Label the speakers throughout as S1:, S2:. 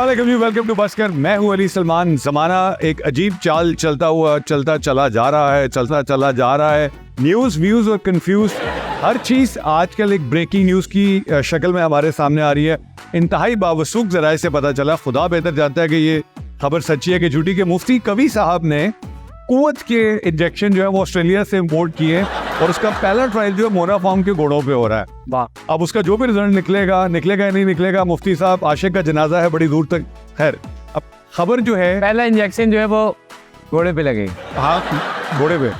S1: अस्सलाम जी, welcome to बसकर। मैं हूं अली सलमान। ज़माना एक अजीब चाल चलता चला जा रहा है। न्यूज़ व्यूज़ और कंफ्यूज हर चीज़ आजकल एक ब्रेकिंग न्यूज़ की शक्ल में हमारे सामने आ रही है। इंतहाई बावसूख ज़राए से पता चला, खुदा बेहतर जानता है कि ये खबर सच्ची है कि झूठी, के मुफ्ती कवी साहब ने कुव्वत के इंजेक्शन जो है वो ऑस्ट्रेलिया से इम्पोर्ट किए और उसका पहला ट्रायल जो है मोनाफार्म के घोड़ों पे हो रहा है। वाह। अब उसका जो भी रिजल्ट निकलेगा या नहीं निकलेगा, मुफ्ती साहब आशिक का जनाजा है बड़ी दूर तक। खैर, अब खबर जो है,
S2: पहला इंजेक्शन जो है वो घोड़े पे लगेगा।
S1: हाँ, घोड़े पे।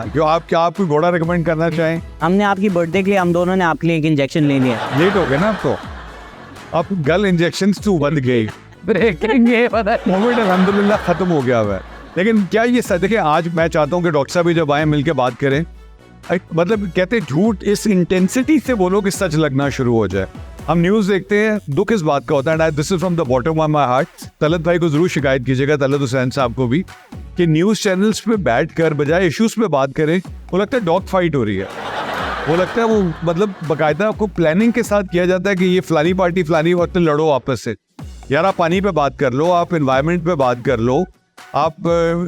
S1: जो आप कोई घोड़ा रिकमेंड करना चाहें?
S3: हमने आपकी बर्थडे के लिए हम दोनों ने आपके लिए एक इंजेक्शन ले लिया।
S1: लेट हो गया ना, अब तो अब गल इंजेक्शन तो बंद गई,
S2: ब्रेकिंग ये पता
S1: कोविड अल्हम्दुलिल्लाह खत्म हो गया है। लेकिन क्या ये सच? देखिए, आज मैं चाहता हूँ कि डॉक्टर साहब भी जब आए मिलकर बात करें। मतलब कहते हैं झूठ इस इंटेंसिटी से बोलो कि सच लगना शुरू हो जाए। हम न्यूज़ देखते हैं, दुख इस बात का होता है, this is from the bottom of my heart. Talat भाई को जरूर शिकायत कीजिएगा, तलत हुसैन साहब को भी, कि न्यूज़ चैनल्स पे बैठ कर बजाय इश्यूज पे बात करें, वो लगता है डॉग फाइट हो रही है। वो लगता है वो मतलब बाकायदा आपको प्लानिंग के साथ किया जाता है कि ये फलानी पार्टी फलानी वक्त लड़ो आपस से। यार, आप पानी पे बात कर लो, आप इन्वायरमेंट पे बात कर लो, आप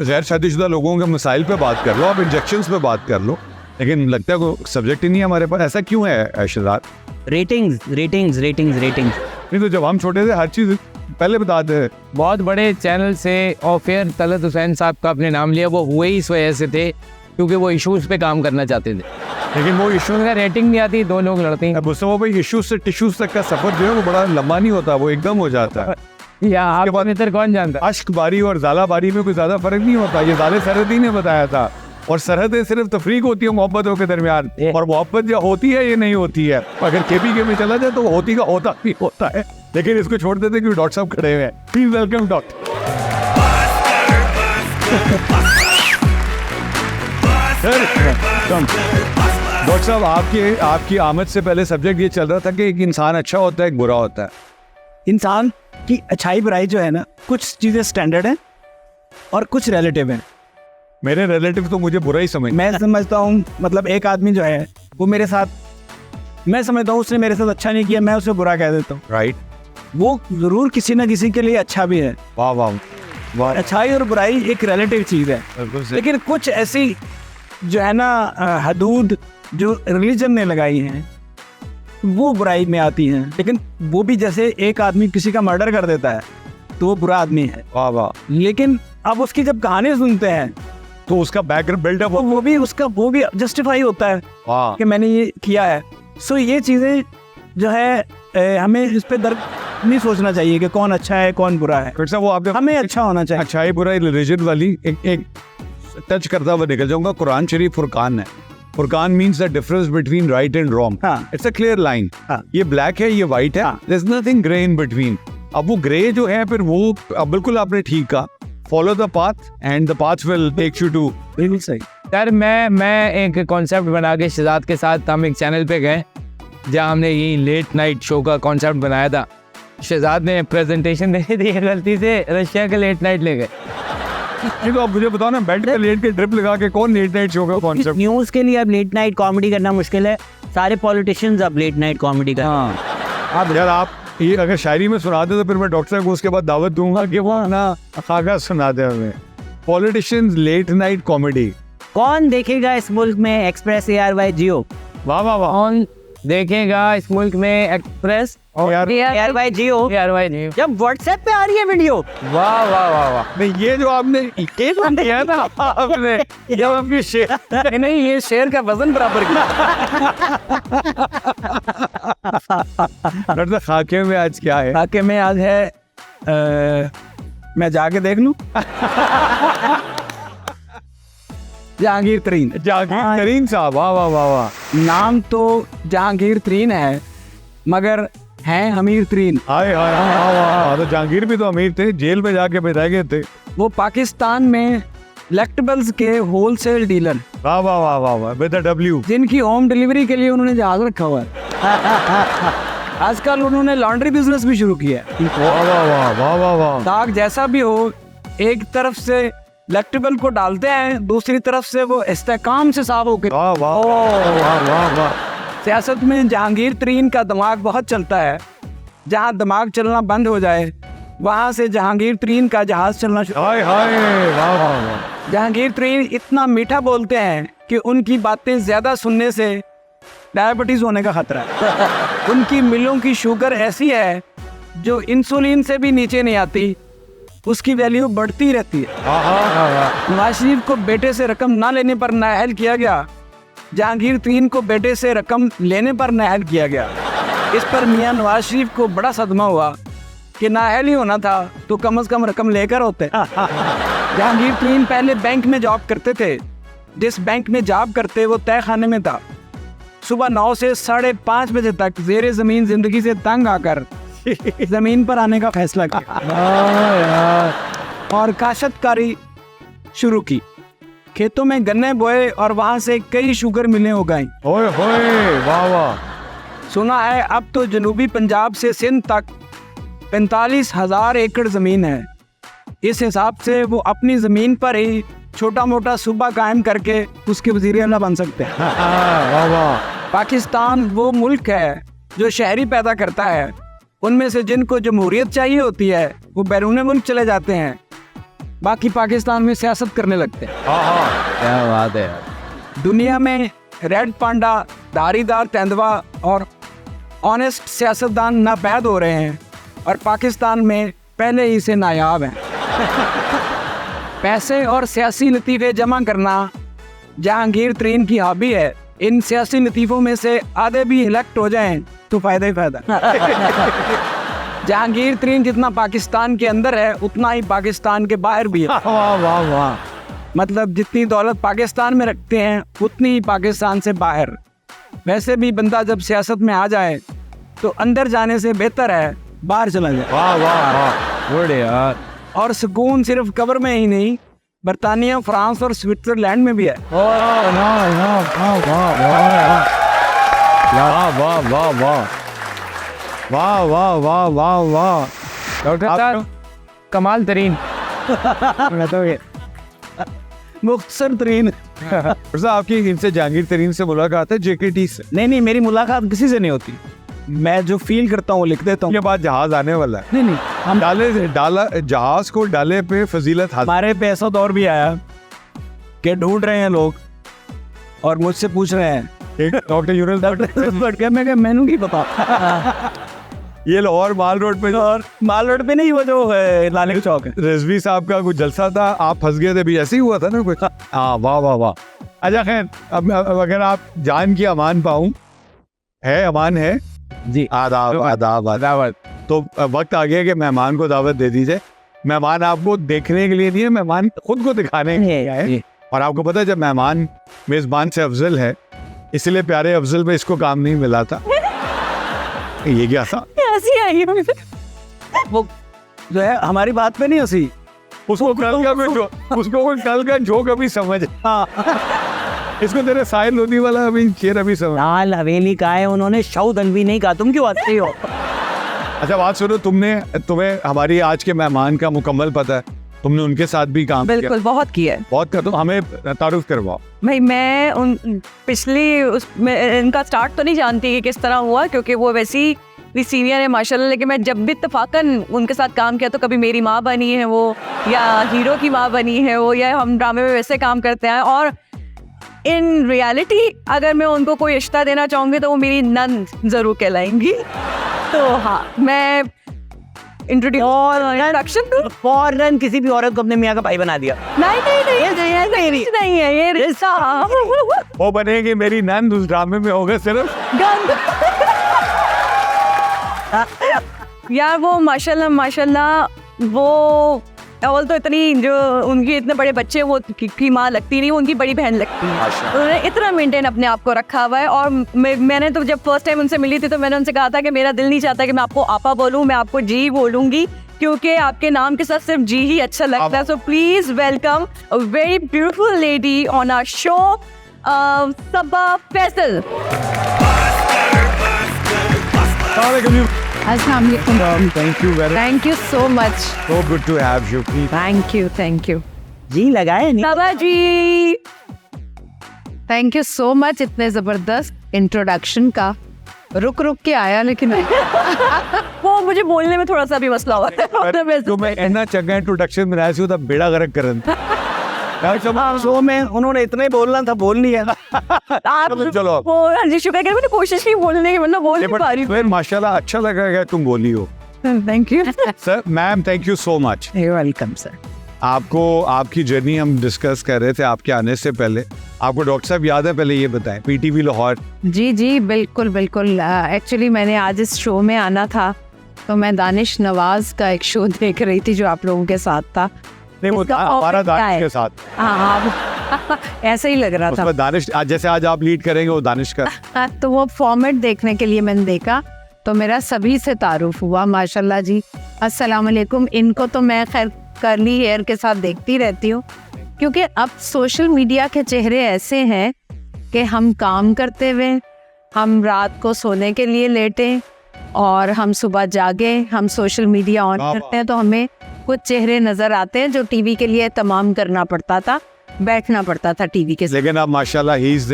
S1: गैर शादीशुदा लोगों के मसाइल पे बात कर लो, आप इंजेक्शंस पे बात कर लो, लेकिन लगता है कोई सब्जेक्ट ही नहीं है हमारे पास। ऐसा क्यों है शहजाद?
S3: रेटिंग्स।
S1: नहीं तो जब हम छोटे थे हर चीज़ पहले बताते हैं।
S2: बहुत बड़े चैनल से और फिर तलत हुसैन साहब का आपने नाम लिया, वो हुए ही इस वजह से थे क्योंकि वो इश्यूज पे काम करना चाहते थे,
S1: लेकिन वो इशू
S2: का रेटिंग नहीं आती, दो लोग लड़ते हैं।
S1: अब उसमें भाई इश्यूज से टिश्यूज तक का सफर जो है वो बड़ा लंबा नहीं होता, वो एकदम हो जाता है।
S2: या आपके बेहतर कौन जानता है?
S1: अश्क बारी और ज़ाला बारी में कोई ज़्यादा फर्क नहीं होता। ये ज़ाले सरहदी ने बताया था, और सरहदें सिर्फ तफरीक होती है मोहब्बतों के दरमियान, और मोहब्बत जो होती है ये नहीं होती है। अगर केपीके में चला जाए तो वो होती का होता भी होता है। लेकिन इसको छोड़ देते क्योंकि डॉक्टर साहब खड़े हुए हैं। Please welcome doctor. डॉक्टर साहब, आपकी आमद से पहले सब्जेक्ट ये चल रहा था कि एक इंसान अच्छा होता है, एक बुरा होता है।
S4: इंसान की अच्छाई बुराई जो है ना, कुछ चीज़ें स्टैंडर्ड हैं और कुछ रिलेटिव हैं।
S1: मेरे रिलेटिव तो मुझे बुरा ही समझ,
S4: मैं समझता हूँ, मतलब एक आदमी जो है वो मेरे साथ, मैं समझता हूँ उसने मेरे साथ अच्छा नहीं किया, मैं उसे बुरा कह देता हूँ।
S1: राइट।
S4: वो ज़रूर किसी ना किसी के लिए अच्छा भी है।
S1: वाह वाह वाह।
S4: अच्छाई और बुराई एक रिलेटिव चीज़ है, लेकिन कुछ ऐसी जो है ना हदूद जो रिलीजन ने लगाई हैं वो बुराई में आती हैं। लेकिन वो भी, जैसे एक आदमी किसी का मर्डर कर देता है तो वो बुरा आदमी है।
S1: वाह वाह।
S4: लेकिन अब उसकी जब कहानी सुनते हैं
S1: तो उसका बैकग्राउंड बिल्डअप
S4: वो भी जस्टिफाई होता है कि मैंने ये किया है। सो ये चीज़ें जो है हमें इस पे दर्द नहीं सोचना चाहिए कि कौन अच्छा है कौन बुरा है।
S1: फिर से वो आपने
S4: हमें अच्छा होना चाहिए।
S1: अच्छाई बुराई रिलीजन वाली एक टच करता हुआ निकल जाऊंगा। कुरान शरीफ फुरकान है। फुरकान means the difference between right and wrong. It's a clear line. ये ब्लैक है, ये व्हाइट है, there is nothing grey in between. अब वो ग्रे जो है, फिर वो बिल्कुल आपने ठीक कहा, follow the path and the path will take you to.
S4: बिल्कुल सही।
S2: सर, मैं एक कॉन्सेप्ट बना के शहजाद के साथ हम एक चैनल पे गए जहाँ हमने ये लेट नाइट शो का कॉन्सेप्ट बनाया था। शहजाद ने प्रेजेंटेशन दे दी, गलती से रशिया के लेट नाइट ले गए।
S1: तो आप मुझे बताओ ना, बेड पे लेट के ड्रिप लगा के कौन लेट नाइट शो का कॉन्सेप्ट?
S3: न्यूज़ के लिए अब लेट नाइट कॉमेडी करना मुश्किल है, सारे पॉलिटिशियंस अब लेट नाइट कॉमेडी कर।
S1: अब यार, आप ये अगर शायरी में सुना दे तो फिर मैं डॉक्टर साहब को उसके बाद दावत दूंगा कि वो ना खागा सुना दे हमें। पॉलिटिशियंस लेट नाइट कॉमेडी
S3: कौन देखेगा इस मुल्क में? एक्सप्रेस ARY जियो।
S1: वाह वाह वाह।
S2: कौन देखेगा इस मुल्क में एक्सप्रेस और
S3: ARY जियो जब व्हाट्सएप पे आ रही है वीडियो?
S2: वाह वाह वाह वाह।
S1: नहीं, ये जो आपने किया ना आपने, जब आपकी शेर
S2: नहीं, ये शेर का वजन बराबर किया।
S1: डॉक्टर, खाके में आज क्या है?
S4: खाके में आज है मैं जाके देख लूं। जहांगीर तरीन।
S1: करीम साहब, वाह वाह वाह वाह।
S4: नाम तो जहांगीर तरीन है मगर हैं अमीर तरीन।
S1: हाय हाय हाय वाह। तो जहांगीर भी तो अमीर थे, जेल में जाके बिताए गए थे।
S4: वो पाकिस्तान में इलेक्टेबल्स के होलसेल डीलर।
S1: वाह वाह वाह वाह वाह, विद द W,
S4: जिनकी होम डिलीवरी के लिए उन्होंने जहाज रखा हुआ है। आजकल उन्होंने लॉन्ड्री बिजनेस भी शुरू किया है।
S1: वाह वाह वाह वाह वाह वाह।
S4: दाग जैसा भी हो, एक तरफ से इलेक्टेबल को डालते हैं, दूसरी तरफ से वो इस्तेकाम से साफ होकर।
S1: वाह वाह वाह वाह वाह।
S4: सियासत में जहांगीर तरीन का दिमाग बहुत चलता है। जहाँ दिमाग चलना बंद हो जाए वहाँ से जहांगीर तरीन का जहाज चलना शुरू।
S1: हाय हाय, वाह वाह वाह।
S4: जहांगीर तरीन इतना मीठा बोलते हैं कि उनकी बातें ज़्यादा सुनने से डायबिटीज़ होने का खतरा है। उनकी मिलों की शुगर ऐसी है जो इंसुलिन से भी नीचे नहीं आती, उसकी वैल्यू बढ़ती रहती है। नवाज शरीफ को बेटे से रकम ना लेने पर नाअहल किया गया, जहांगीर तरीन को बेटे से रकम लेने पर नाअहल किया गया। इस पर मियां नवाज शरीफ को बड़ा सदमा हुआ कि नाअहल ही होना था तो कम से कम रकम लेकर होते। जहांगीर तरीन पहले बैंक में जॉब करते थे, जिस बैंक में जॉब करते वो तय खाने में था। सुबह 9 से 5:30 बजे तक ज़ेरे ज़मीन ज़िंदगी से तंग आकर ज़मीन पर आने का फैसला किया और काश्तकारी शुरू की। खेतों में गन्ने बोए और वहाँ से कई शुगर मिलें उगाई।
S1: ओए होए, वाह वाह।
S4: सुना है अब तो जनूबी पंजाब से सिंध तक 45,000 एकड़ ज़मीन है। इस हिसाब से वो अपनी ज़मीन पर ही छोटा मोटा सूबा कायम करके उसके वज़ीर आला बन सकते हैं।
S1: वाह वाह।
S4: पाकिस्तान वो मुल्क है जो शहरी पैदा करता है। उनमें से जिनको जमहूरियत चाहिए होती है वो बैरून मुल्क चले जाते हैं, बाकी पाकिस्तान में सियासत करने लगते हैं।
S2: क्या बात है यार।
S4: दुनिया में रेड पांडा, धारीदार तेंदुआ और ऑनेस्ट सियासतदान नापैद हो रहे हैं और पाकिस्तान में पहले ही से नायाब हैं। पैसे और सियासी लतीफ़े जमा करना जहांगीर तरीन की हॉबी है। इन सियासी लतीफ़ों में से आधे भी इलेक्ट हो जाएं तो फ़ायदा ही फ़ायदा। जहांगीर तरीन जितना पाकिस्तान के अंदर है उतना ही पाकिस्तान के बाहर भी है।
S1: वाह वाह वाह।
S4: मतलब जितनी दौलत पाकिस्तान में रखते हैं उतनी ही पाकिस्तान से बाहर। वैसे भी बंदा जब सियासत में आ जाए तो अंदर जाने से बेहतर है बाहर चला जाए।
S1: वाह वाह वाह।
S2: गुड यार।
S4: और सुकून सिर्फ कब्र में ही नहीं, बरतानिया, फ्रांस और स्विट्जरलैंड में भी है।
S1: वाह वाह वाह वाह वाह वाह।
S2: डॉक्टर साहब कमाल तरीन।
S4: मुख्तसर तरीन।
S1: आपकी इनसे जहांगीर तरीन से मुलाकात है JKT से?
S4: नहीं, मेरी मुलाकात किसी से नहीं होती। मैं जो फील करता हूँ लिख देता हूँ।
S1: के बाद जहाज आने वाला है।
S4: नहीं, हम
S1: डाला जहाज को डाले पे फजीलत हासिल।
S4: हमारे पे ऐसा दौर भी आया कि ढूंढ रहे हैं लोग और मुझसे पूछ रहे हैं
S1: डॉक्टर यूनुस
S4: मैं मैनू की पता।
S1: ये लाहौर माल रोड पे,
S4: और माल रोड पे नहीं, वो जो है लाले चौक है।
S1: रिजवी साहब का कुछ जलसा था, आप फंस गए थे भी, ऐसे ही हुआ था ना कुछ। हाँ वाह वाह वाह। अच्छा खैर, अब अगर आप जान की अमान पाऊँ है, अमान है
S2: जी।
S1: आदाब आदाब आदाब। तो वक्त आ गया कि मेहमान को दावत दे दीजिए। मेहमान आपको देखने के लिए नहीं है, मेहमान खुद को दिखाने के लिए है। और आपको पता है जब मेहमान मेज़बान से अफजल है, इसलिए प्यारे अफजल में इसको काम नहीं मिला था। ये क्या था?
S3: हंसी आई
S4: वो जो है हमारी बात पे नहीं हंसी,
S1: उसको कल का जोक अभी समझ। हाँ इसको तेरे साहिल लोधी वाला अभी शेर अभी समझ।
S3: लाल हवेली का है, उन्होंने शौद अलवी नहीं कहा। तुम क्यों हंसते हो?
S1: अच्छा बात सुनो, तुम्हें हमारी आज के मेहमान का मुकम्मल पता है? तुमने उनके साथ भी काम किया?
S5: बिल्कुल, बहुत किया है।
S1: बहुत कर, तो हमें तारुफ करवाओ
S5: भाई। मैं उन पिछली इनका स्टार्ट तो नहीं जानती कि किस तरह हुआ, क्योंकि वो वैसी भी सीनियर है माशाल्लाह। लेकिन मैं जब भी इत्तफाकन उनके साथ काम किया तो कभी मेरी माँ बनी है वो, या हीरो की माँ बनी है वो, या हम ड्रामे में वैसे काम करते हैं। और इन रियलिटी अगर मैं उनको कोई रिश्ता देना चाहूँगी तो वो मेरी नंद ज़रूर कहलाएंगी। तो हाँ, मैं इंट्रोडक्शन
S3: फौरन किसी भी औरत को अपने मियाँ का भाई बना दिया।
S5: नहीं है ये रिश्ता।
S1: वो बनेगी मेरी नंद, उस ड्रामे में होगा सिर्फ
S5: यार वो माशाल्लाह वो अवल तो इतनी जो उनकी इतने बड़े बच्चे वो की माँ लगती नहीं, उनकी बड़ी बहन लगती है। उन्होंने इतना मेंटेन अपने आप को रखा हुआ है। और मैंने तो जब फर्स्ट टाइम उनसे मिली थी तो मैंने उनसे कहा था कि मेरा दिल नहीं चाहता कि मैं आपको आपा बोलूँ, मैं आपको जी बोलूँगी, क्योंकि आपके नाम के साथ सिर्फ जी ही अच्छा लगता है। So please welcome a very beautiful lady on our show, Saba Faisal.
S1: Thank
S5: you so much.
S1: So good to have you.
S5: Thank you
S3: ji लगाए नहीं
S5: Saba ji, thank you so much इतने ज़बरदस्त इंट्रोडक्शन का। रुक रुक के आया लेकिन वो मुझे बोलने में थोड़ा सा भी मसला हुआ है
S1: जो मैं इतना चंगा इंट्रोडक्शन बनाया सी ਉਹਦਾ बेड़ा गर्क करन
S4: शो में उन्होंने इतना ही बोलना था, बोल लिया।
S5: आप
S1: चलो
S5: वो जी शुक्र कर मैंने कोशिश की बोलने की, मतलब बोल नहीं पा रही
S1: फिर माशाल्लाह अच्छा लगा कि तुम बोली हो।
S5: Thank you
S1: sir ma'am thank you so much.
S3: Welcome sir.
S1: आपको आपकी जर्नी हम डिस्कस कर रहे थे आपके आने से पहले। आपको डॉक्टर साहब याद है, पहले ये बताएं पीटीवी लाहौर।
S6: जी जी बिल्कुल बिल्कुल। एक्चुअली मैंने आज इस शो में आना था तो मैं दानिश नवाज का एक शो देख रही थी जो आप लोगों के साथ था।
S1: नहीं वो
S6: इसका
S1: हमारा
S6: क्या
S1: दानिश
S6: है?
S1: के साथ
S6: हाँ ऐसे ही लग रहा था।
S1: उसमें दानिश आज जैसे आज आप लीड करेंगे वो दानिश का।
S6: तो वो फॉर्मेट देखने के लिए मैंने देखा तो मेरा सभी से तारुफ हुआ माशाल्लाह जी। अस्सलाम वालेकुम। इनको तो मैं खैर कर्ली हेयर के साथ देखती रहती हूँ क्योंकि अब सोशल मीडिया के चेहरे ऐसे हैं कि हम काम करते हुए, हम रात को सोने के लिए लेटे और हम सुबह जागे, हम सोशल मीडिया ऑन करते हैं तो हमें कुछ चेहरे नज़र आते हैं जो टीवी के लिए तमाम करना पड़ता था, बैठना पड़ता था टीवी के साथ।
S1: लेकिन आप माशाल्लाह he is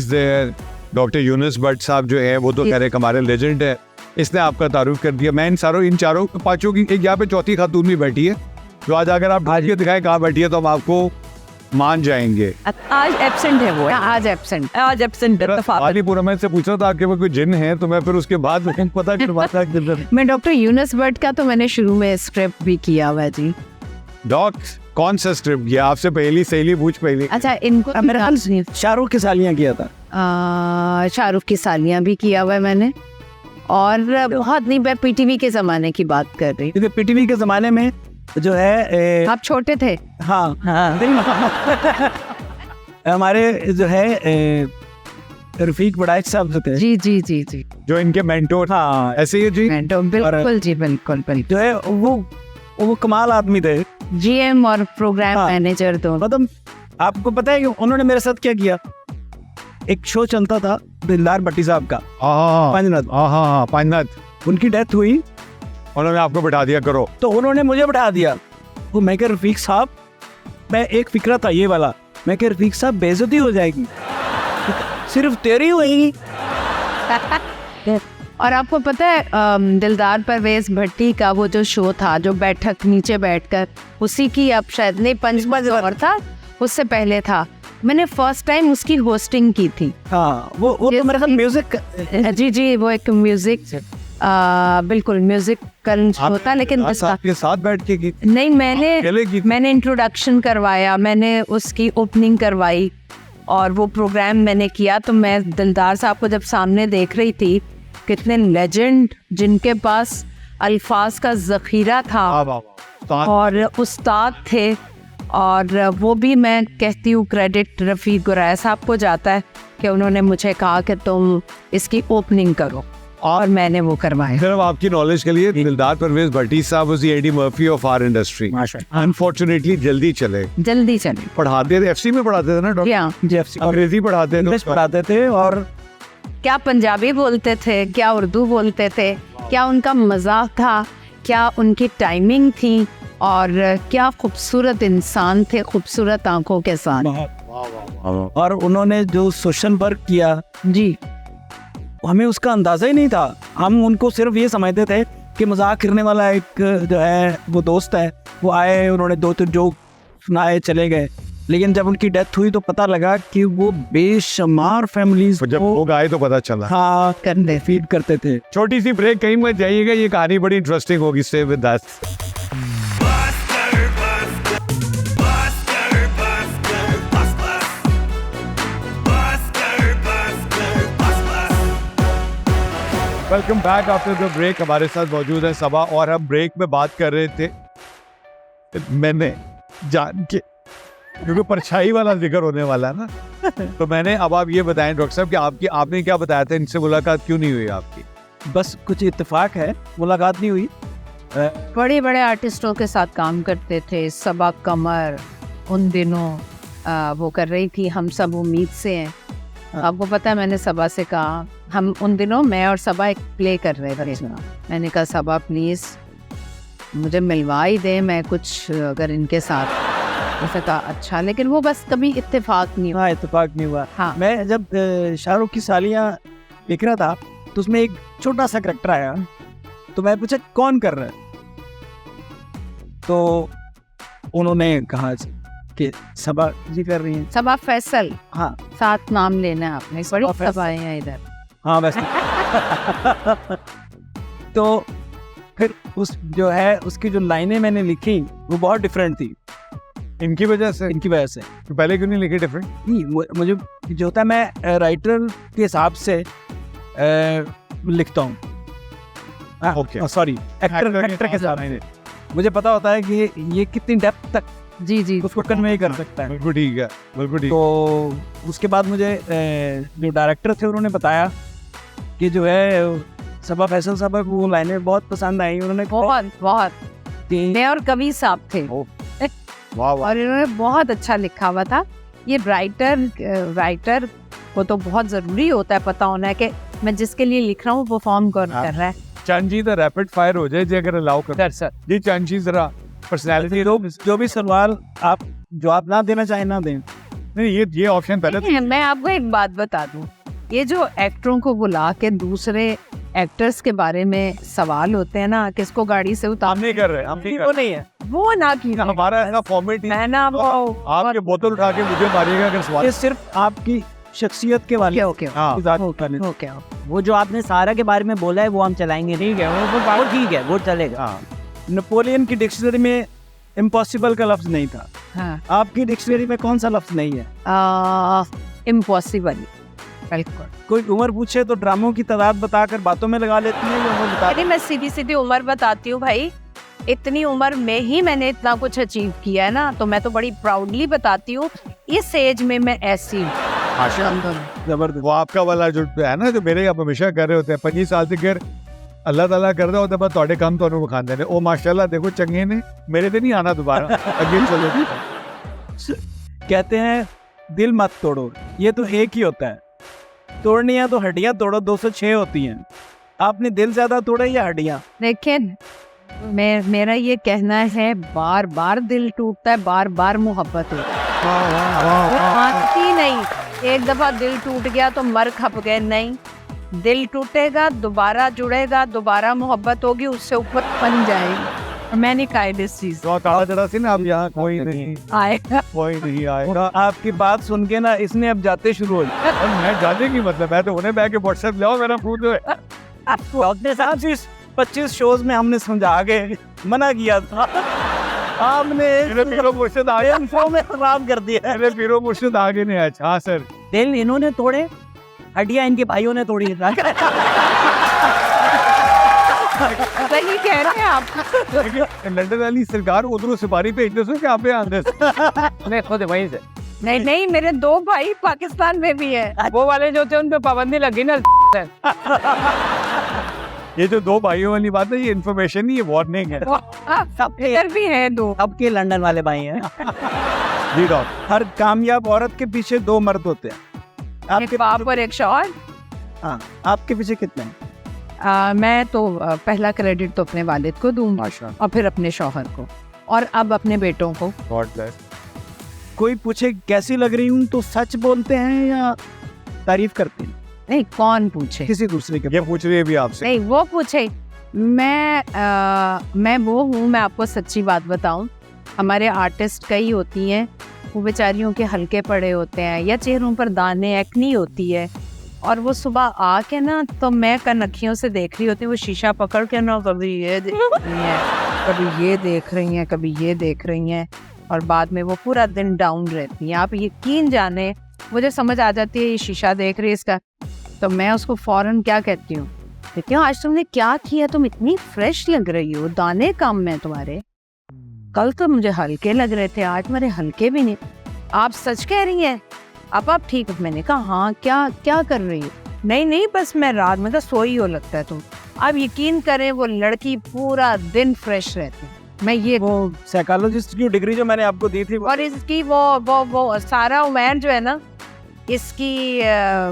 S1: there. Doctor Yunus Bhatt साहब जो है वो तो कह रहे हमारे लेजेंड है, इसने आपका तारुफ कर दिया। मैं इन चारों पांचों की एक यहाँ पे चौथी खातून भी बैठी है जो आज अगर आप ढाल के दिखाएं कहाँ बैठी है तो हम आपको मान जाएंगे।
S5: आज एब्सेंट है वो,
S6: आज एब्सेंट।
S5: आज एब्सेंट
S1: पूरा मैं से पूछा था आपके पास कोई जिन है तो मैं फिर उसके बाद पता करवाता
S6: मैं डॉक्टर यूनुस भट्ट का तो मैंने शुरू में स्क्रिप्ट भी किया हुआ है जी।
S1: डॉक्टर कौन सा स्क्रिप्ट किया आपसे? पहली सहेली पूछ पहली।
S6: अच्छा इनको
S4: मेरा ख्याल शाहरुख की सालियां किया था।
S6: शाहरुख की सालियां भी किया हुआ है मैंने। और बहुत नहीं, मैं पीटीवी के ज़माने की बात कर रही।
S4: क्योंकि पीटीवी के ज़माने में जो है
S6: आप छोटे थे।
S4: हाँ हमारे जो है रफीक बड़ाइच साहब जो थे,
S6: जी जी जी जी
S1: जो इनके मेंटोर।
S4: हाँ
S1: ऐसे ही जी
S6: बिल्कुल जी बिल्कुल बिल्कुल।
S4: जो है वो कमाल आदमी थे।
S6: जीएम और प्रोग्राम
S4: हाँ।
S6: मैनेजर दोनों।
S4: मतलब आपको पता है कि उन्होंने मेरे साथ क्या किया? एक शो चलता था दिलदार भट्टी साहब का, पंजनाथ।
S1: हाँ पंजनाथ।
S4: उनकी डेथ हुई,
S1: उन्होंने आपको बैठा दिया करो
S4: तो उन्होंने मुझे बैठा दिया। वो मैं कह रफीक साहब, मैं एक फिक्रा था ये वाला, मैं कह रफीक साहब बेइज्जती हो जाएगी, सिर्फ तेरी होगी।
S6: और आपको पता है दिलदार परवेज भट्टी का वो जो शो था जो बैठक नीचे बैठकर, उसी की अब शायद नहीं पंचमज और था, उससे पहले था, मैंने फर्स्ट टाइम उसकी होस्टिंग की थी।
S4: हाँ वो तो मेरे साथ म्यूजिक।
S6: जी जी वो एक म्यूजिक बिल्कुल म्यूजिक होता, लेकिन
S1: आपके साथ बैठ के की?
S6: नहीं
S1: अकेले की?
S6: मैंने इंट्रोडक्शन करवाया, मैंने उसकी ओपनिंग करवाई और वो प्रोग्राम मैंने किया। तो मैं दिलदार साहब को जब सामने देख रही थी, कितने लेजेंड जिनके पास अल्फाज का ज़ख़ीरा था और उस्ताद थे। और वो भी मैं कहती हूँ क्रेडिट रफ़ीक गुराया साहब को जाता है कि उन्होंने मुझे कहा कि तुम इसकी ओपनिंग करो और मैंने वो करवाया।
S1: सिर्फ आपकी नॉलेज के लिए, दिलदार परवेज भट्टी साहब was the Eddie Murphy of our industry. Unfortunately जल्दी चले। पढ़ाते थे, एफसी में पढ़ाते थे ना डॉक्टर? अंग्रेजी पढ़ाते थे,
S4: पढ़ाते थे। और
S6: क्या पंजाबी बोलते थे, क्या उर्दू बोलते थे, क्या उनका मजाक था, क्या उनकी टाइमिंग थी, और क्या खूबसूरत इंसान थे, खूबसूरत आंखों के साथ।
S4: और उन्होंने जो सोशल वर्क किया
S6: जी,
S4: हमें उसका अंदाज़ा ही नहीं था। हम उनको सिर्फ ये समझते थे कि मजाक करने वाला एक जो है वो दोस्त है, वो आए, उन्होंने 2-3 जोक सुनाए, चले गए। लेकिन जब उनकी डेथ हुई तो पता लगा कि वो बेशुमार फैमिलीज
S1: जब लोग आए तो पता चला।
S4: हाँ फीड करते थे।
S1: छोटी सी ब्रेक, कहीं मत जाइएगा, ये कहानी बड़ी इंटरेस्टिंग होगी। Stay with us. Welcome back after the break. हमारे साथ मौजूद है सबा और हम ब्रेक में बात कर रहे थे, मैंने जान के, क्योंकि परछाई वाला जिक्र होने वाला है ना, तो मैंने, अब आप ये बताएं डॉक्टर साहब कि आपने क्या बताया था, इनसे मुलाकात क्यों नहीं हुई आपकी?
S4: बस कुछ इत्तेफाक है, मुलाकात नहीं हुई।
S6: बड़े बड़े आर्टिस्टों के साथ काम करते थे। सबा कमर उन दिनों वो कर रही थी हम सब उम्मीद से हैं। आपको पता है मैंने सबा से कहा, हम उन दिनों मैं और सबा एक प्ले कर रहे थे, मैंने कहा सबा प्लीज़ मुझे मिलवा ही दे, मैं कुछ अगर इनके साथ, उसने कहा अच्छा, लेकिन वो बस कभी इत्तेफाक नहीं हुआ।
S4: हाँ इत्तेफाक नहीं हुआ।
S6: हाँ
S4: मैं जब शाहरुख की सालियाँ लिख रहा था तो उसमें एक छोटा सा करेक्टर आया, तो मैं पूछा कौन कर रहा है, तो उन्होंने कहा कि सबा जी कर रही हैं।
S6: सबा फैसल,
S4: हाँ
S6: साथ नाम लेना है आपने, बड़ी
S4: सबा फैसल।
S6: सभाएं हैं इधर।
S4: हाँ वैसे तो फिर उस जो है उसकी जो लाइनें मैंने लिखी वो बहुत डिफरेंट थी
S1: इनकी वजह से
S4: इनकी वजह से।
S1: पहले क्यों नहीं लिखी डिफरेंट?
S4: नहीं मुझे जो होता है, मैं राइटर के हिसाब से लिखता हूँ,
S1: Okay.
S4: सॉरी एक्टर के हिसाब से मुझे पता होता है कि ये कितनी डेप्थ तक
S6: जी जी
S4: उसको कन्वे कर सकता है।
S1: बिल्कुल ठीक है, बिल्कुल ठीक।
S4: तो उसके बाद मुझे जो डायरेक्टर थे उन्होंने बताया कि जो है सबा फैसल साहब को वो लाइनें बहुत पसंद आई। उन्होंने
S6: बहुत बहुत
S4: कि
S6: मैं और कवि साहब थे
S1: वाह वाह।
S6: और इन्होंने बहुत अच्छा लिखा हुआ था। ये राइटर को तो बहुत ज़रूरी होता है पता होना है कि मैं जिसके लिए लिख रहा हूँ वो परफॉर्म कर रहा है।
S1: Chand ji, the rapid fire हो जाए जी अगर अलाउ कर
S2: सर
S1: जी। चंद जी जरा पर्सनालिटी
S4: जो भी सवाल आप जवाब ना देना चाहे ना दें।
S1: नहीं, ये ऑप्शन पहले
S6: नहीं, मैं आपको एक बात बता दूं, ये जो एक्टरों को बुला के दूसरे एक्टर्स के बारे में सवाल होते हैं ना, किसको गाड़ी से उतार,
S1: हम नहीं कर रहे, हम नहीं कर
S4: नहीं है
S6: वो ना की
S1: रहे। हमारा ऐसा फॉर्मेट ही
S6: मैं ना वो
S1: आपके बोतल उठा के मुझे मारिएगा अगर सवाल।
S4: ये सिर्फ आपकी शख्सियत के वाले
S6: ओके
S1: हाँ
S6: ओके
S3: वो जो आपने सारा के बारे में बोला है वो हम चलाएंगे, ठीक है, वो ठीक है, वो चलेगा।
S1: हाँ
S4: नेपोलियन की डिक्शनरी में इम्पॉसिबल का लफ्ज नहीं था,
S6: हाँ
S4: आपकी डिक्शनरी में कौन सा लफ्ज नहीं है?
S6: इम्पॉसिबल, बिल्कुल।
S4: कोई उम्र पूछे तो ड्रामों की तादाद बताकर बातों में लगा लेती है, या वो बता
S6: अरे मैं सीधी सीधी उम्र बताती हूँ भाई, इतनी उम्र में ही मैंने इतना कुछ अचीव किया है ना, तो मैं तो बड़ी प्राउडली बताती हूँ इस एज में मैं ऐसी हूँ।
S4: जबरदस्त।
S1: वो आपका वाला जो है ना, जो मेरे आप हमेशा कर रहे होते हैं 25 साल से कर अल्लाह ताला कर रहा होता है, बस ਤੁਹਾਡੇ ਕੰਮ ਤੁਹਾਨੂੰ ਵਿਖਾਉਂਦੇ ਨੇ। ਉਹ माशाल्लाह देखो चंगे ने, मेरे पे नहीं आना दोबारा। अगेन चलो।
S4: कहते हैं दिल मत तोड़ो, ये तो एक ही होता है, तोड़नी है तो हड्डियां तोड़ो, 206 होती हैं। आपने दिल ज्यादा तोड़ा या हड्डियां?
S6: देखिए मेरा ये कहना है, बार बार दिल टूटता है, बार बार मोहब्बत होती है, आती नहीं। एक दफा दिल टूट गया तो मर खप गए, नहीं, दिल टूटेगा, दोबारा जुड़ेगा, दोबारा मोहब्बत होगी, उससे ऊपर बन जाएगी। मैंने कहा इस चीज
S1: तो ताला जरा सी ना, अब यहाँ कोई नहीं
S6: आएगा।
S1: कोई नहीं आएगा।
S4: आपकी बात सुन के ना इसने अब जाते शुरू हो जाए।
S1: और मैं जाने की मतलब, मैं तो उन्हें बैठ के व्हाट्सएप ले आओ मेरा फोन जो है।
S4: डॉक्टर साहब जी 25 शोज में हमने समझा के मना किया था, आपने
S1: मेरे पीरो मुर्शिद आगे,
S4: में खराब कर दिया।
S1: मेरे पीरो मुर्शिद आगे नहीं आया। हाँ सर,
S3: दिल इन्होंने तोड़े, हड्डियां इनके भाइयों ने तोड़ी।
S6: सही कह रहे हैं आप।
S1: लंदन वाली सरकार उधरों सिपारी भेजने से क्या पे आने से।
S2: मैं खुद वहीं से,
S6: नहीं नहीं, मेरे 2 भाई पाकिस्तान में भी है।
S2: वो वाले जो थे उन पे पाबंदी लगी ना।
S1: ये जो 2 भाइयों वाली बात है, ये इन्फॉर्मेशन नहीं, ये वार्निंग है।
S6: इधर भी है 2।
S3: अब के लंदन वाले भाई हैं।
S1: जी डॉक्टर।
S4: हर कामयाब औरत के पीछे 2 मर्द होते हैं।
S6: एक बाप और एक शौहर।
S4: हाँ, आपके पीछे कितने हैं?
S6: मैं तो पहला क्रेडिट तो अपने वालिद को दूंगी
S1: माशाल्लाह,
S6: और फिर अपने शौहर को, और अब अपने बेटों को।
S1: God bless.
S4: कोई पूछे कैसी लग रही हूँ तो सच बोलते हैं या तारीफ करते हैं?
S6: नहीं, कौन पूछे?
S4: किसी दूसरे के?
S1: ये पूछ रही है भी आपसे।
S6: नहीं, वो पूछे। मैं वो हूँ, मैं आपको सच्ची बात बताऊं, हमारे आर्टिस्ट कई होती हैं, वो बेचारियों के हल्के पड़े होते हैं या चेहरों पर दाने, एक्नी होती है, और वो सुबह आके ना, तो मैं कनखियों से देख रही होती हूँ, वो शीशा पकड़ के ना कभी ये देख रही हैं, कभी ये देख रही हैं, कभी ये देख रही हैं, और बाद में वो पूरा दिन डाउन रहती हैं। आप यकीन जाने, मुझे समझ आ जाती है ये शीशा देख रही है इसका, तो मैं उसको फौरन क्या कहती हूँ, देखती हूँ आज तुमने क्या किया, तुम इतनी फ्रेश लग रही हो, दाने कम है तुम्हारे, कल तो मुझे हल्के लग रहे थे, आज मेरे हल्के भी नहीं, आप सच कह रही हैं? अब आप ठीक हो? मैंने कहा हाँ, क्या क्या कर रही हो? नहीं बस मैं रात में तो सोई हो लगता है तुम। आप यकीन करें, वो लड़की पूरा दिन फ्रेश रहती है। मैं ये
S4: वो साइकोलॉजिस्ट की डिग्री जो मैंने आपको दी थी,
S6: और इसकी वो सारा उमर जो है ना, इसकी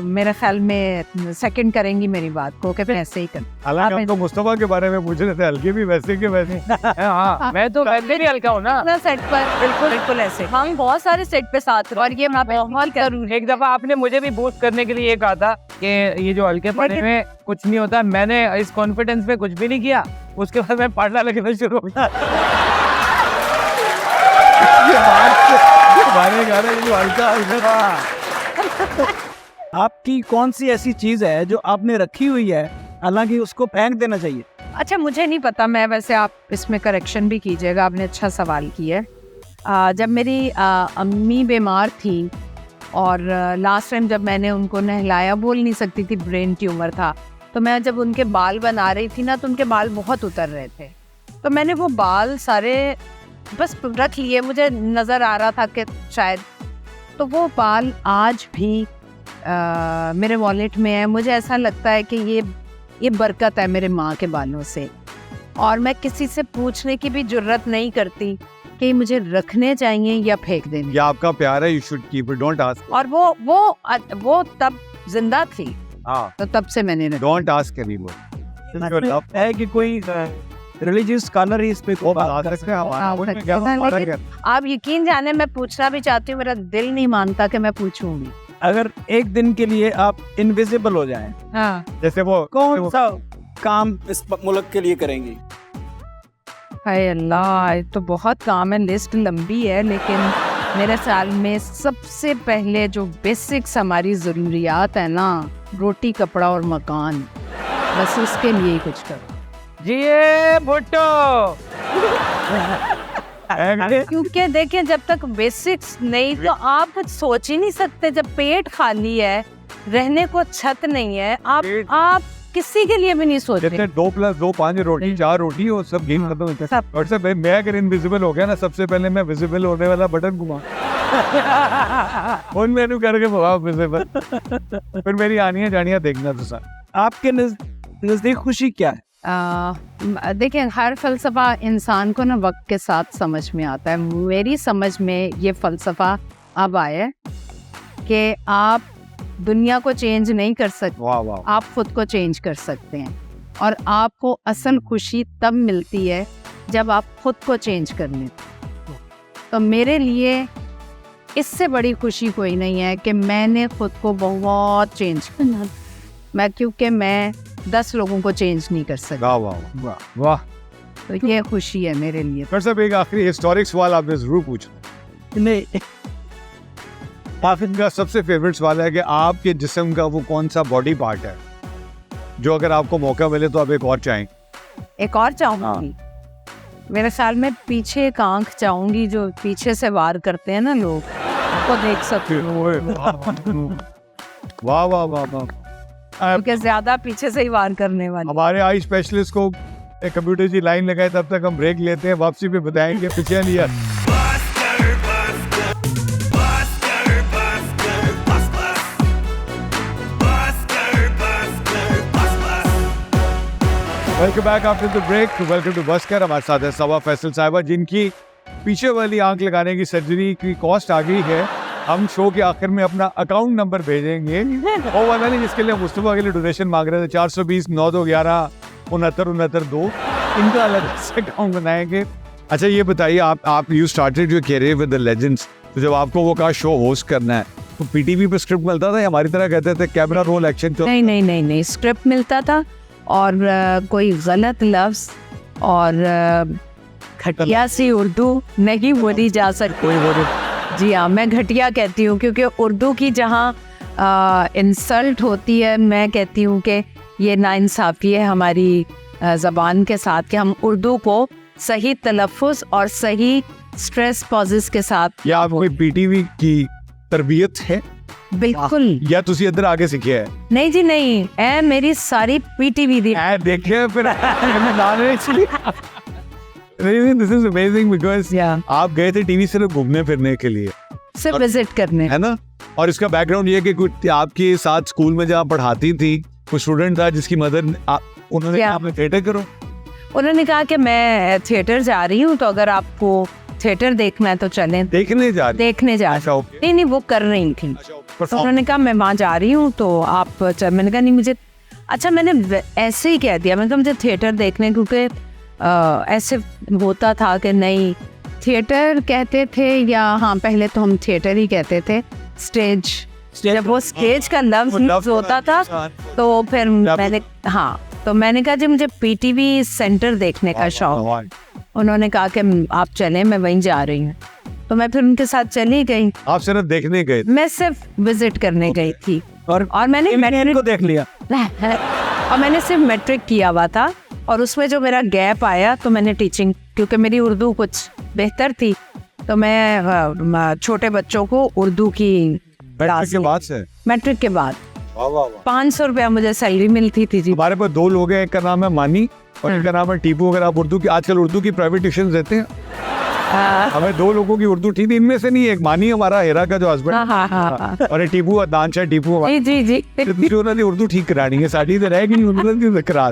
S6: मेरे ख्याल में सेकंड करेंगी मेरी बात को कि ऐसे ही कर।
S1: हालांकि
S6: आप
S1: हम तो मुस्तफा के बारे में पूछ रहे थे, हल्के भी वैसे के वैसे।
S2: हाँ, मैं तो वैसे भी हल्का हूँ ना।
S6: सेट पर बिल्कुल ऐसे
S5: हम बहुत सारे सेट पे साथ रहे।
S6: और ये मैं बहुत करूँ।
S2: एक दफा आपने मुझे भी बूस्ट करने के लिए ये कहा था कि ये जो हल्के पढ़ने में कुछ नहीं होता, मैंने इस कॉन्फिडेंस में कुछ भी नहीं किया, उसके बाद मैं पढ़ना लगना शुरू हो गया।
S4: आपकी कौन सी ऐसी चीज है जो आपने रखी हुई है, हालांकि उसको फेंक देना चाहिए?
S6: अच्छा, मुझे नहीं पता, मैं वैसे, आप इसमें करेक्शन भी कीजिएगा, आपने अच्छा सवाल किया है। जब मेरी अम्मी बीमार थी और लास्ट टाइम जब मैंने उनको नहलाया, बोल नहीं सकती थी, ब्रेन ट्यूमर था, तो मैं जब उनके बाल बना रही थी ना, तो उनके बाल बहुत उतर रहे थे, तो मैंने वो बाल सारे बस रख लिए, मुझे नज़र आ रहा था कि शायद, तो वो बाल आज भी मेरे वॉलेट में है। मुझे ऐसा लगता है कि ये बरकत है मेरे माँ के बालों से, और मैं किसी से पूछने की भी जुर्रत नहीं करती कि मुझे रखने चाहिए या फेंक देने।
S1: ये आपका प्यार है, you should keep it, don't ask.
S6: और वो तब जिंदा थी,
S1: हाँ,
S6: तो तब से मैंने रखा।
S1: Don't ask anyone.
S4: है कि कोई रिलीजियस स्कॉलर ही इस पे
S1: वो बता सकते हैं हमारा।
S6: आप यकीन जाने, मैं पूछना भी चाहती हूँ, मेरा दिल नहीं मानता कि मैं पूछूंगी।
S4: अगर एक दिन के लिए आप इनविजिबल हो जाएं,
S6: हाँ,
S1: जैसे वो
S4: कौन सा काम इस मुल्क के लिए करेंगी?
S6: हाय अल्लाह, ये तो बहुत काम है, लिस्ट लंबी है, लेकिन मेरे ख्याल में सबसे पहले जो बेसिक्स हमारी ज़रूरियात है ना, रोटी, कपड़ा और मकान, बस उसके लिए ही कुछ करो।
S2: जिए भुट्टो।
S6: क्योंकि देखिए, जब तक बेसिक्स नहीं, तो आप कुछ सोच ही नहीं सकते। जब पेट खाली है, रहने को छत नहीं है, आप किसी के लिए भी नहीं सोच रहे।
S1: जैसे 2 + 2 5 रोटी, 4 रोटी, और सब गेम खत्म होता है।
S6: सब।
S1: और सब मैं अगर इनविजिबल हो गया ना, सबसे पहले मैं विजिबल होने वाला बटन घुमा फोन मेनू करके विजिबल, फिर मेरी आनियां जानियां देखना तो सर।
S4: आपके नजदीक खुशी क्या है?
S6: देखिए, हर फ़लसफ़ा इंसान को ना वक्त के साथ समझ में आता है। मेरी समझ में ये फ़लसफ़ा अब आया है कि आप दुनिया को चेंज नहीं कर सकते,
S1: वाह वाह।
S6: आप खुद को चेंज कर सकते हैं, और आपको असल खुशी तब मिलती है जब आप खुद को चेंज कर लेते। तो मेरे लिए इससे बड़ी खुशी कोई नहीं है कि मैंने खुद को बहुत चेंज करना, क्योंकि मैं 10 लोगों को चेंज नहीं कर सकती।
S1: वाह वाह वाह वाह।
S6: तो ये खुशी है मेरे लिए।
S1: फिर सब एक आखिरी हिस्टोरिक सवाल आपने जरूर पूछा।
S4: नहीं,
S1: हाफिज का सबसे फेवरेट सवाल है कि आपके जिस्म का वो कौन सा बॉडी पार्ट है जो अगर आपको मौका मिले तो आप एक और चाहें?
S6: एक और चाहूंगी, मेरे ख्याल में पीछे एक आंख चाहूंगी, जो पीछे से वार करते हैं ना लोग, उसको देख सकते हो,
S1: वाह वाह वाह वाह।
S6: क्योंकि ज्यादा पीछे से ही वार करने वाले।
S1: हमारे आई स्पेशलिस्ट को एक कंप्यूटर की लाइन लगाए, तब तक हम ब्रेक लेते हैं, वापसी पे बताएंगे पीछे लिया। Welcome back after the break, welcome to बस्कर। हमारे साथ है सवा फैसल साहिबा, जिनकी पीछे वाली आंख लगाने की सर्जरी की कॉस्ट आ गई है। हम शो के आखिर में अपना अकाउंट नंबर भेजेंगे, वो वाला नहीं जिसके लिए मुस्तफा के लिए डोनेशन मांग रहे थे, 420 9211 69 2, इनका अलग से अकाउंट बनाएंगे। अच्छा ये बताइए, आप you started your career with the legends, तो जब आपको वो कहा शो होस्ट करना है, तो पीटीवी पे स्क्रिप्ट मिलता था या हमारी तरह कहते थे कैमरा रोल एक्शन? तो
S6: नहीं, स्क्रिप्ट मिलता था, और कोई गलत लफ्ज और घटिया सी उर्दू नहीं बोली जा सकती। जी हाँ, मैं घटिया कहती हूँ, क्योंकि उर्दू की जहाँ इंसल्ट होती है, मैं कहती हूँ कि ये नाइंसाफ़ी है हमारी ज़बान के साथ कि हम उर्दू को सही तलफ़ुज़ और सही स्ट्रेस पॉजेस के साथ।
S1: या आप कोई पीटीवी की तरबियत है?
S6: बिल्कुल।
S1: या तुसी इधर आगे सीखे है?
S6: नहीं जी नहीं, ए मेरी सारी पीटीवी दी
S1: देखिए फिर दिस इज अमेजिंग बिकॉज़ आप गए थे टीवी सिर्फ घूमने फिरने के लिए,
S6: सिर्फ विजिट करने,
S1: है ना? और इसका बैकग्राउंड ये कि कुछ आपके साथ स्कूल में जहाँ पढ़ाती थी, कुछ स्टूडेंट था जिसकी मदर उन्होंने कहा आप थिएटर करो।
S6: उन्होंने कहा कि मैं थिएटर जा रही हूँ, तो अगर आपको थिएटर देखना है तो चलें।
S1: देखने जा
S6: रही नहीं, वो कर रही थी, तो उन्होंने कहा मैं वहाँ जा रही हूँ तो आप मैंने कहा नहीं मुझे, अच्छा मैंने ऐसे ही कह दिया, मैंने कहा मुझे थिएटर देखने, क्योंकि ऐसे होता था कि नहीं थिएटर कहते थे, या हाँ पहले तो हम थिएटर ही कहते थे, जब वो स्टेज का लफ्ज होता था तो फिर मैंने तो मैंने कहा जी मुझे पीटीवी सेंटर देखने का शौक। उन्होंने कहा कि आप चलें, मैं वहीं जा रही हूँ। तो मैं फिर उनके साथ चली गई।
S1: आप सिर्फ देखने गए?
S6: मैं सिर्फ विजिट करने गई थी और मैंने
S4: मैट्रिक को देख लिया।
S6: और मैंने सिर्फ मैट्रिक किया हुआ था और उसमें जो मेरा गैप आया तो मैंने टीचिंग, क्योंकि मेरी उर्दू कुछ बेहतर थी तो मैं छोटे बच्चों को उर्दू की
S1: मैट्रिक के बाद से?
S6: मैट्रिक के बाद।
S1: वाह वाह वाह।
S6: 500 रुपया मुझे सैलरी मिलती थी जी।
S1: हमारे पास 2 लोग हैं, एक का नाम है मानी और एक का नाम है टीपू। अगर आप उर्दू की, आजकल उर्दू की प्राइवेट ट्यूशन देते हैं, हमें 2 लोगों की उर्दू ठीक थी। इनमें से नहीं, एक मानी हमारा हेरा का जो हस्बैंड और एक टीपू दानशा टीपू
S6: जी जी जी।
S1: उन्होंने उर्दू ठीक करानी है, साड़ी तो रहेगी उन्होंने करा।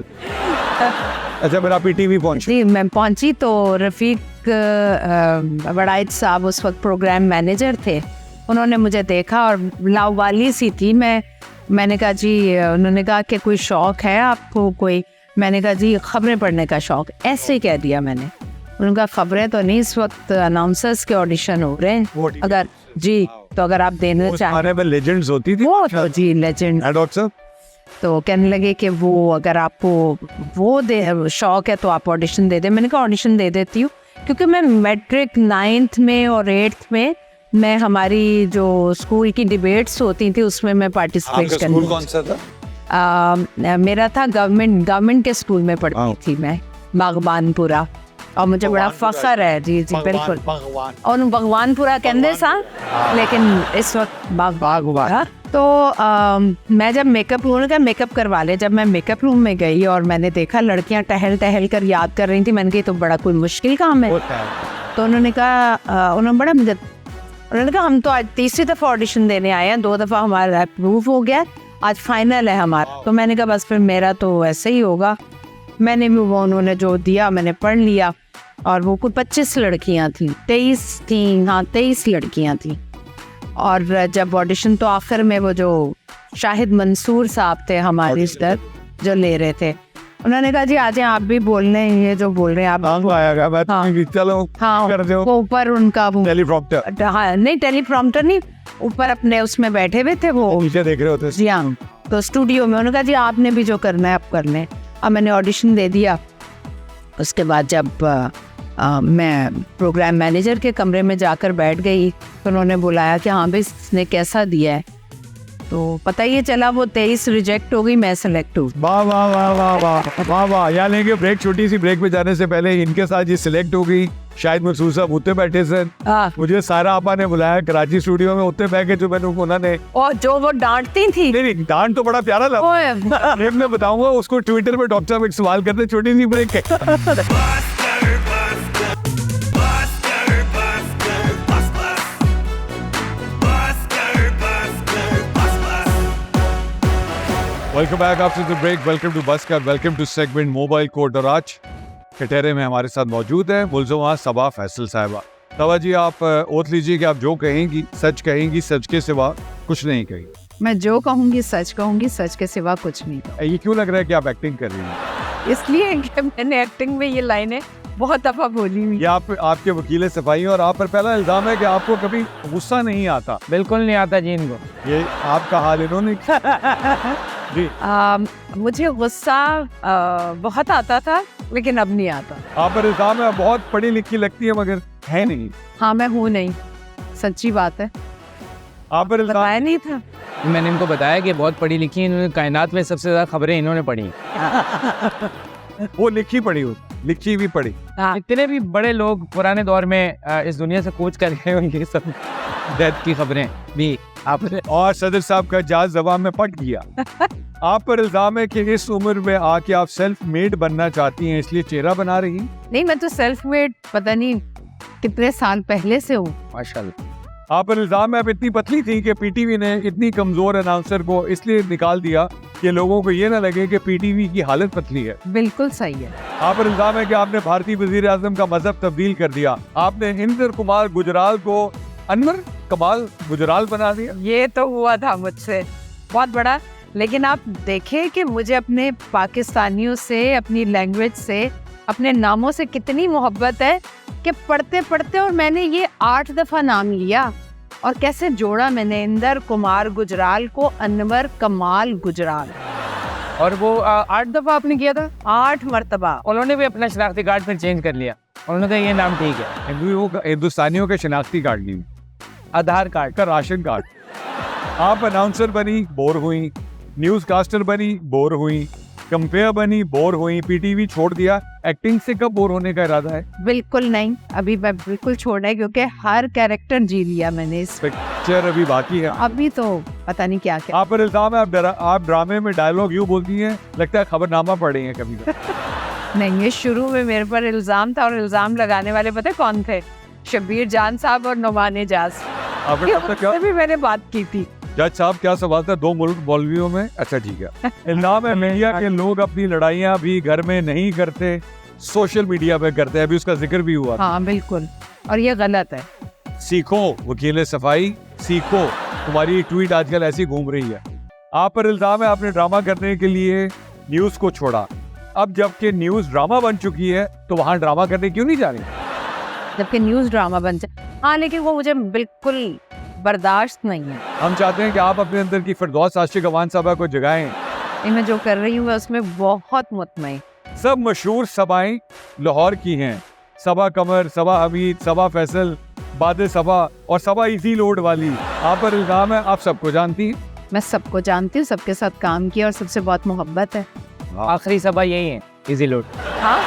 S1: अच्छा, मेरा पीटीवी पहुंची।
S6: जी मैं पहुंची तो रफ़ीक वड़ाइद साहब उस वक्त प्रोग्राम मैनेजर थे। उन्होंने मुझे देखा और लावाली सी थी मैंने कहा जी, उन्होंने कहा कि कोई शौक़ है आपको कोई? मैंने कहा जी खबरें पढ़ने का शौक़। ऐसे ही कह दिया मैंने। उनका खबरें तो नहीं, इस वक्त अनाउंसर्स के ऑडिशन हो रहे हैं, अगर जी तो अगर आप देना चाहें।
S1: लेजेंड्स होती थी
S6: वो तो जी लेजेंड।
S1: डॉक्टर साहब
S6: तो कहने लगे कि वो अगर आपको वो शौक़ है तो आप ऑडिशन दे दें। मैंने कहा ऑडिशन दे देती हूँ, क्योंकि मैं मैट्रिक 9th में और 8th में मैं हमारी जो स्कूल की डिबेट्स होती थी उसमें मैं पार्टिसिपेट करती।
S1: स्कूल कौन सा था?
S6: मेरा था गवर्नमेंट के स्कूल में पढ़ती थी मैं, बागबानपुरा। और मुझे बड़ा फख्र है जी जी बिल्कुल। और भगवानपुरा कहते सा, लेकिन इस वक्त बागबान। तो मैं जब मेकअप करवा ले, जब मैं मेकअप रूम में गई और मैंने देखा लड़कियां टहल टहल कर याद कर रही थी, मैंने कहा तो बड़ा कोई मुश्किल काम है। तो उन्होंने कहा हम तो आज 3री दफ़ा ऑडिशन देने आए हैं, 2 दफ़ा हमारा अप्रूव हो गया, आज फाइनल है हमारा। तो मैंने कहा बस फिर मेरा तो ऐसे ही होगा। मैंने भी वो उन्होंने जो दिया मैंने पढ़ लिया। और वो कुल 25 लड़कियां थी, 23 लड़कियां थी। और जब ऑडिशन तो आखिर में वो जो शाहिद मंसूर साहब थे हमारे इधर जो ले रहे थे, उन्होंने कहा जी आज आप भी बोलने, ये जो बोल रहे हैं आप
S1: आएगा। चलो कर दो।
S6: वो ऊपर उनका वो
S1: टेलीप्रॉम्प्टर,
S6: हाँ नहीं टेलीप्रॉम्प्टर नहीं, ऊपर अपने उसमें बैठे हुए थे वो,
S1: नीचे देख रहे होते
S6: जी हाँ। तो स्टूडियो में उन्होंने कहा जी आपने भी जो करना है आप कर लें। अब मैंने ऑडिशन दे दिया। उसके बाद जब मैं प्रोग्राम मैनेजर के कमरे में जाकर बैठ गई तो उन्होंने बुलाया कि हाँ भाई इसने कैसा दिया है। तो पता ही चला वो 23 रिजेक्ट हो गई, मैं सेलेक्ट हूँ।
S1: वाह वाह वाह वाह वाह वाह वाह। यहाँ लेंगे ब्रेक, छोटी सी ब्रेक पे जाने से पहले इनके साथ ये सिलेक्ट हो गई शाहिद मंसूर साहब उतने बैठे सर। मुझे सारा आपा ने बुलाया कराची स्टूडियो में, उतने बैठे जो मैंने उन्होंने
S6: और जो वो डांटती थी।
S1: नहीं डांट तो बड़ा प्यारा लगा। ब्रेक में बताऊंगा उसको, ट्विटर पे डॉक्टर साहब एक सवाल करते। छोटी सी ब्रेक है। Welcome back after the break. Welcome to बस का, welcome to segment mobile court. और आज कटहरे में हमारे साथ मौजूद है मुल्ज़मा सबा फैसल साहिबा। सबा जी आप ओथ लीजिए कि आप जो कहेंगी, सच के सिवा कुछ नहीं कहेंगी।
S6: मैं जो कहूँगी, सच के सिवा कुछ नहीं।
S1: ये क्यों लग रहा है कि आप एक्टिंग कर रही हैं?
S6: इसलिए कि मैंने एक्टिंग में ये लाइनें बहुत दफ़ा बोली हुई।
S1: ये आपके वकील सफाई, और आप पर पहला इल्ज़ाम है कि आपको कभी गुस्सा नहीं आता।
S2: बिल्कुल नहीं आता जी इनको।
S1: ये आपका हाल इन्होंने जी।
S6: मुझे गुस्सा बहुत आता था, लेकिन अब नहीं आता।
S1: आप पर इल्ज़ाम है बहुत पढ़ी लिखी लगती है मगर है नहीं।
S6: हाँ मैं हूँ नहीं, सच्ची बात है।
S1: आप पर इल्ज़ाम
S6: बताया नहीं था।
S2: मैंने इनको बताया कि बहुत पढ़ी लिखी है, इन्होंने कायनात में सबसे ज़्यादा खबरें इन्होंने पढ़ी।
S1: वो लिखी पढ़ी हो, लिखी भी पढ़ी।
S2: इतने भी बड़े लोग पुराने दौर में इस दुनिया से कूच कर गए, उनकी सब डेथ की खबरें भी आपने।
S1: और सदर साहब का जहाज जवाब में पट गया। आप पर इल्जाम है कि इस उम्र में आके आप सेल्फ मेड बनना चाहती हैं, इसलिए चेहरा बना रही हैं।
S6: नहीं मैं तो सेल्फ मेड पता नहीं कितने साल पहले से हूँ।
S2: माशाल्लाह।
S1: आप पर इल्जाम है आप इतनी पतली थी कि पीटीवी ने इतनी कमजोर अनाउंसर को इसलिए निकाल दिया कि लोगों को ये ना लगे कि पीटीवी की हालत पतली है।
S6: बिल्कुल सही है।
S1: आप पर इल्जाम है कि आपने भारतीय वजीर आजम का मजहब तब्दील कर दिया। आपने इंद्र कुमार गुजराल को अनवर कमाल गुजराल बना दिया।
S6: ये तो हुआ था मुझसे बहुत बड़ा, लेकिन आप देखें कि मुझे अपने पाकिस्तानियों से, अपनी लैंग्वेज से, अपने नामों से कितनी मोहब्बत है कि पढ़ते पढ़ते, और मैंने ये 8 दफ़ा नाम लिया और कैसे जोड़ा मैंने इंदर कुमार गुजराल को अनवर कमाल गुजराल।
S2: और वो 8 दफ़ा आपने किया था।
S6: 8 मरतबा।
S2: उन्होंने भी अपना शनाख्ती कार्ड फिर चेंज कर लिया, उन्होंने कहा ये नाम ठीक है।
S1: हिंदुस्तानियों का शनाख्ती कार्ड नहीं,
S2: आधार कार्ड
S1: का राशन कार्ड। आप अनाउंसर बनी, बोर हुई, न्यूज़ कास्टर बनी, बोर हुई, कंपेयर बनी, बोर हुई, पीटीवी छोड़ दिया, एक्टिंग से कब बोर होने का इरादा है?
S6: बिल्कुल नहीं, अभी मैं बिल्कुल छोड़ना है क्योंकि हर कैरेक्टर जी लिया मैंने इस।
S1: पिक्चर अभी बाकी है।
S6: अभी तो पता नहीं क्या क्या।
S1: आप पर इल्जाम है आप ड्रामे में डायलॉग यूँ बोलती हैं लगता है खबरनामा पढ़े हैं कभी कभी।
S6: नहीं, ये शुरू में मेरे पर इल्जाम था और इल्जाम लगाने वाले पता है कौन थे? शब्बीर जान साहब और नुमान एजाज।
S1: आपने कब तक क्या
S6: भी मैंने बात की थी।
S1: जज साहब क्या सवाल था? 2 मुल्क मौलवियों में। अच्छा ठीक है। इल्जाम है मीडिया के लोग अपनी लड़ाइयाँ भी घर में नहीं करते, सोशल मीडिया पे करते हैं, अभी उसका जिक्र भी हुआ।
S6: हाँ बिल्कुल, और ये गलत है।
S1: सीखो वकील सफाई, सीखो। तुम्हारी ट्वीट आजकल ऐसी घूम रही है। आप पर इल्जाम है आपने ड्रामा करने के लिए न्यूज़ को छोड़ा। अब जबकि न्यूज़ ड्रामा बन चुकी है तो वहाँ ड्रामा करने क्यों नहीं जा रही?
S6: जबकि न्यूज़ ड्रामा बन जाए। हाँ, लेकिन वो मुझे बिल्कुल बर्दाश्त नहीं है।
S1: हम चाहते हैं कि आप अपने अंदर की फिरदौस आशिक अवान साहबा को जगाएं।
S6: मैं जो कर रही हूँ मैं उसमें बहुत मुतमईन।
S1: सब मशहूर सभाएं लाहौर की हैं, सबा कमर, सबा हमीद, सबा फैसल, बाद सबा और सबा इजी लोड वाली। आप पर इल्जाम है आप सबको जानती हैं।
S6: मैं सबको जानती हूँ, सबके साथ काम किया और सबसे बहुत मोहब्बत है।
S2: आखिरी सभा यही है, इजी लोड।
S6: हाँ,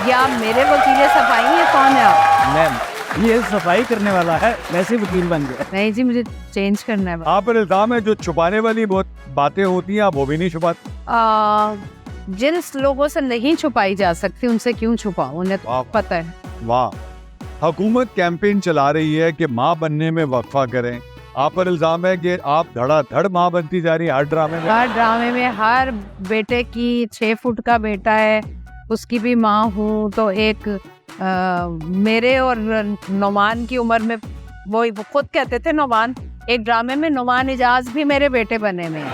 S6: या मेरे वकील सफाई है? कौन है आप?
S4: मैम ये सफाई करने वाला है, वैसे वकील बन गया।
S6: नहीं जी, मुझे चेंज करना है।
S1: आप पर इल्जाम है जो छुपाने वाली बहुत बातें होती हैं आप वो भी नहीं छुपाते।
S6: जिन लोगों से नहीं छुपाई जा सकती उनसे क्यों छुपाऊं, उन्हें
S1: वाह।
S6: तो पता है।
S1: वाह। हुकूमत कैंपेन चला रही है कि माँ बनने में वक्फा करें। आप पर इल्जाम है कि आप धड़ाधड़ माँ बनती जा रही है हर ड्रामे में।
S6: हर ड्रामे में हर बेटे की 6 फुट का बेटा है, उसकी भी माँ हूँ। तो एक मेरे और नुमान की उम्र में वो खुद कहते थे नुमान, एक ड्रामे में नुमान एजाज भी मेरे बेटे बने में हैं।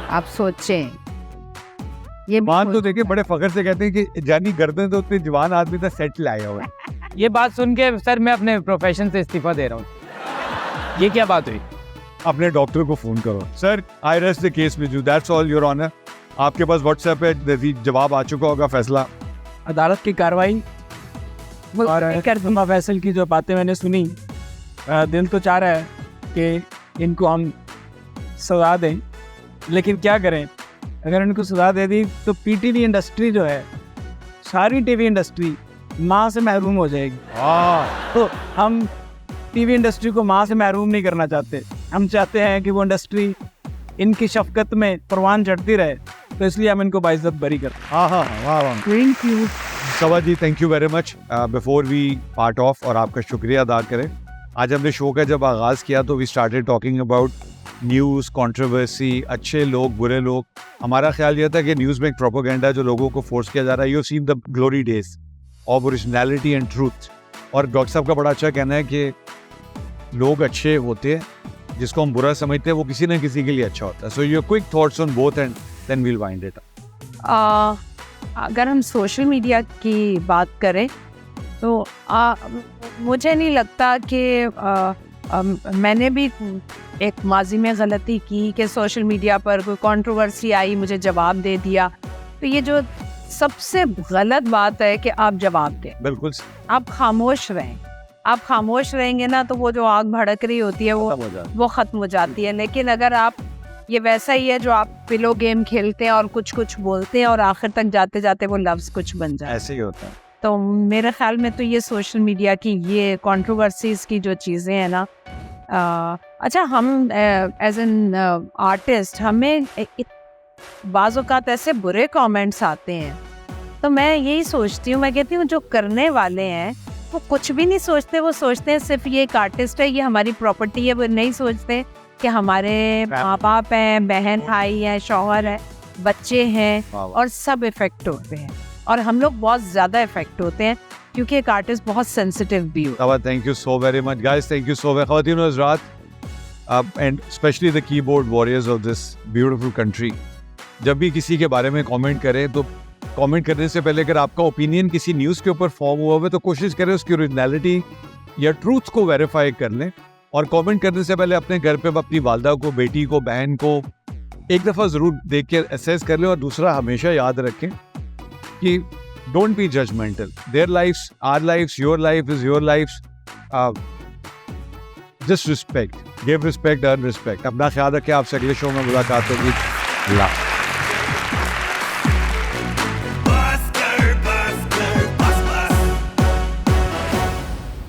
S6: आप सोचें, ये भी
S1: मान तो देखिए बड़े फख्र से कहते हैं कि जानी गर्दन तो उतने जवान आदमी था सेट लाया हुआ है।
S2: ये बात सुन के सर मैं अपने प्रोफेशन से इस्तीफा दे रहा हूँ। ये क्या बात हुई?
S1: अपने डॉक्टर को फोन करो। Sir I rest the case with you, that's all your honour. आपके पास व्हाट्सएप पे जवाब आ चुका होगा फैसला।
S4: अदालत की कार्रवाई और कर्मा फैसल की जो बातें मैंने सुनी, दिल तो चाह रहा है कि इनको हम सजा दें, लेकिन क्या करें, अगर इनको सजा दे दी तो पीटीवी इंडस्ट्री जो है, सारी टीवी इंडस्ट्री माँ से महरूम हो जाएगी। तो हम टीवी इंडस्ट्री को माँ से महरूम नहीं करना चाहते। हम चाहते हैं कि वो इंडस्ट्री इनकी शफकत में परवान चढ़ती रहे, तो इसलिए हम इनको बाइज्जत बरी करते हैं।
S1: हाँ हाँ वाह।
S6: Thank you
S1: Saba ji, thank you very much. Before we part of और आपका शुक्रिया अदा करें, आज हमने शो का जब आगाज़ किया तो we started talking about news, controversy, अच्छे लोग, बुरे लोग। हमारा ख्याल यह था कि न्यूज़ में एक प्रोपेगेंडा जो लोगों को फोर्स किया जा रहा है। You seen the glory days of originality and truth. और डॉक्टर साहब का बड़ा अच्छा कहना है कि लोग अच्छे होते हैं, जिसको हम बुरा समझते हैं वो किसी न किसी के लिए अच्छा होता है। So your quick thoughts on both and then we'll wind it up.
S6: अगर हम सोशल मीडिया की बात करें तो मुझे नहीं लगता कि मैंने भी एक माजी में गलती की कि सोशल मीडिया पर कोई कंट्रोवर्सी आई, मुझे जवाब दे दिया। तो ये जो सबसे गलत बात है कि आप जवाब दें,
S1: बिल्कुल
S6: आप खामोश रहें। आप खामोश रहेंगे ना तो वो जो आग भड़क रही होती है वो ख़त्म हो जाती है। लेकिन अगर आप, ये वैसा ही है जो आप पिलो गेम खेलते हैं और कुछ कुछ बोलते हैं और आखिर तक जाते जाते वो लफ्ज़ कुछ बन जाए,
S1: ऐसे ही होता है।
S6: तो मेरे ख्याल में तो ये सोशल मीडिया की ये कंट्रोवर्सीज़ की जो चीज़ें हैं ना, अच्छा हम एज एन आर्टिस्ट हमें बाज़ औक़ात ऐसे बुरे कमेंट्स आते हैं, तो मैं यही सोचती हूँ, मैं कहती हूँ जो करने वाले हैं वो कुछ भी नहीं सोचते। वो सोचते हैं सिर्फ ये एक आर्टिस्ट है, ये हमारी प्रॉपर्टी है। वो नहीं सोचते कि हमारे माँ बाप हैं, बहन भाई हैं, शौहर है, बच्चे हैं, और सब इफ़ेक्ट होते हैं। और हम लोग बहुत ज़्यादा इफ़ेक्ट होते हैं क्योंकि एक आर्टिस्ट बहुत सेंसिटिव भी होता है।
S1: Thank you so very much guys, thank you so very ख़वातीन और हज़रात, and specially the keyboard warriors of this beautiful country. जब भी किसी के बारे में कमेंट करें तो कमेंट करने से पहले अगर आपका ओपिनियन किसी न्यूज़ के ऊपर फॉर्म हुआ हो तो कोशिश करें उसकी ओरिजिनलिटी या ट्रूथ को वेरीफाई कर लें। और कमेंट करने से पहले अपने घर पे अपनी वालदा को, बेटी को, बहन को एक दफ़ा ज़रूर देख के असेस कर लें। और दूसरा हमेशा याद रखें कि don't be judgemental. Their lifes, our lifes, your life is your lifes. Just respect, give respect, earn respect. अपना ख्याल रखें। आपसे अगले शो में मुलाकात होगी। अल्लाह।